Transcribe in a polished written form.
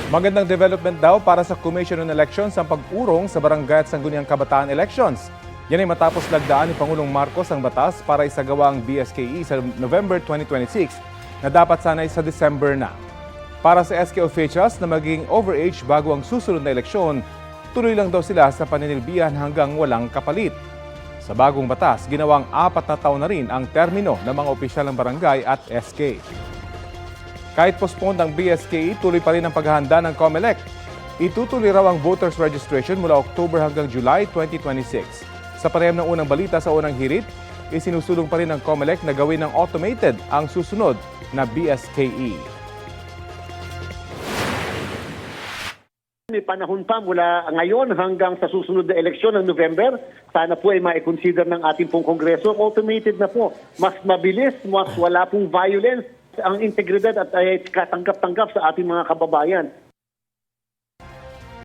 Magandang development daw para sa Commission on Elections ang pag-urong sa Barangay at Sangguniang Kabataan Elections. Yan ay matapos lagdaan ni Pangulong Marcos ang batas para isagawa ang BSKE sa November 2026 na dapat sanay sa December na. Para sa SK officials na maging overage bago ang susunod na eleksyon, tuloy lang daw sila sa paninilbihan hanggang walang kapalit. Sa bagong batas, ginawang 4 na taon na rin ang termino ng mga opisyal ng barangay at SK. Kahit postponed ang BSKE, tuloy pa rin ang paghahanda ng COMELEC. Itutuloy raw ang voters registration mula October hanggang July 2026. Sa pareham ng unang balita sa unang hirit, isinusulong pa rin ng COMELEC na gawin ng automated ang susunod na BSKE. May panahon pa mula ngayon hanggang sa susunod na eleksyon ng November. Sana po ay ma-consider ng ating pong Kongreso. Automated na po. Mas mabilis, mas wala pong violence ang integridad at ay katanggap-tanggap sa ating mga kababayan.